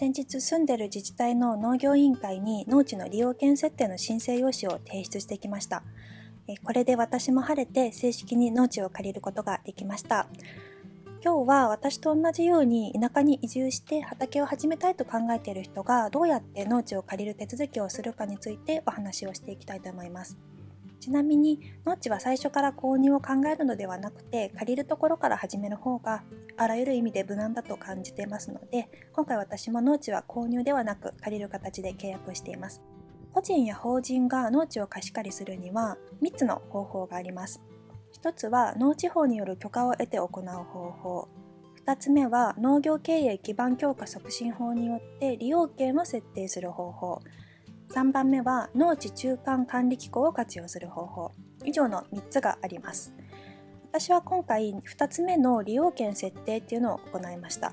先日住んでいる自治体の農業委員会に農地の利用権設定の申請用紙を提出してきました。これで私も晴れて正式に農地を借りることができました。今日は私と同じように田舎に移住して畑を始めたいと考えている人がどうやって農地を借りる手続きをするかについてお話をしていきたいと思います。ちなみに農地は最初から購入を考えるのではなくて、借りるところから始める方があらゆる意味で無難だと感じていますので、今回私も農地は購入ではなく借りる形で契約しています。個人や法人が農地を貸し借りするには3つの方法があります。1つは農地法による許可を得て行う方法。2つ目は農業経営基盤強化促進法によって利用権を設定する方法。3番目は農地中間管理機構を活用する方法。以上の3つがあります。私は今回2つ目の利用権設定っていうのを行いました。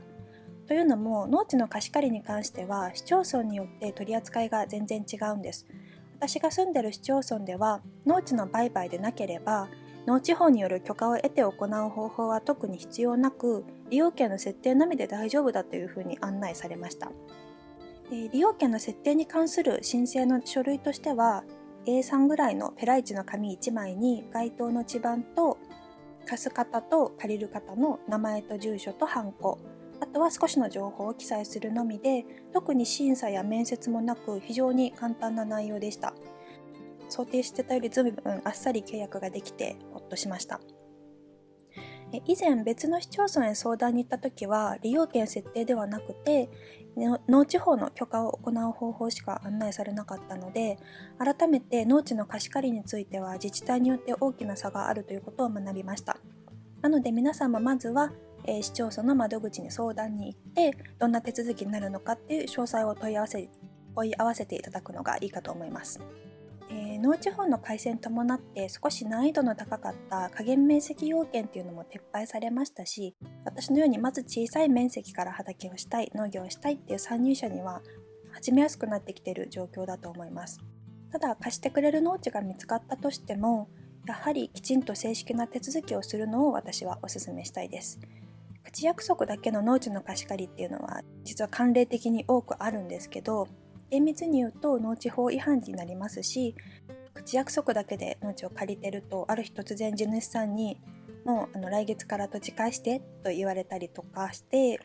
というのも農地の貸し借りに関しては市町村によって取り扱いが全然違うんです。私が住んでいる市町村では農地の売買でなければ農地法による許可を得て行う方法は特に必要なく、利用権の設定のみで大丈夫だというふうに案内されました。利用権の設定に関する申請の書類としては A3 ぐらいのペライチの紙1枚に該当の地番と貸す方と借りる方の名前と住所とハンコ、あとは少しの情報を記載するのみで、特に審査や面接もなく非常に簡単な内容でした。想定してたより随分あっさり契約ができてほっとしました。以前別の市町村へ相談に行った時は利用権設定ではなくて農地法の許可を行う方法しか案内されなかったので、改めて農地の貸し借りについては自治体によって大きな差があるということを学びました。なので皆さんもまずは市町村の窓口に相談に行ってどんな手続きになるのかっていう詳細を問い合わせていただくのがいいかと思います。農地法の改正に伴って少し難易度の高かった加減面積要件っていうのも撤廃されましたし、私のようにまず小さい面積から畑をしたい、農業をしたいっていう参入者には始めやすくなってきている状況だと思います。ただ貸してくれる農地が見つかったとしても、やはりきちんと正式な手続きをするのを私はお勧めしたいです。口約束だけの農地の貸し借りっていうのは実は慣例的に多くあるんですけど、厳密に言うと農地法違反になりますし、口約束だけで農地を借りてるとある日突然地主さんにもう来月から土地返してと言われたりとかして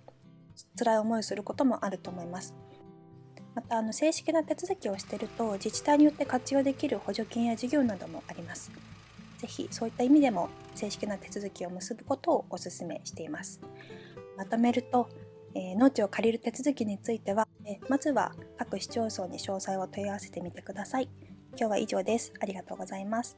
辛い思いをすることもあると思います。また正式な手続きをしていると自治体によって活用できる補助金や事業などもあります。ぜひそういった意味でも正式な手続きを結ぶことをお勧めしています。まとめると、農地を借りる手続きについては、まずは各市町村に詳細を問い合わせてみてください。今日は以上です。ありがとうございます。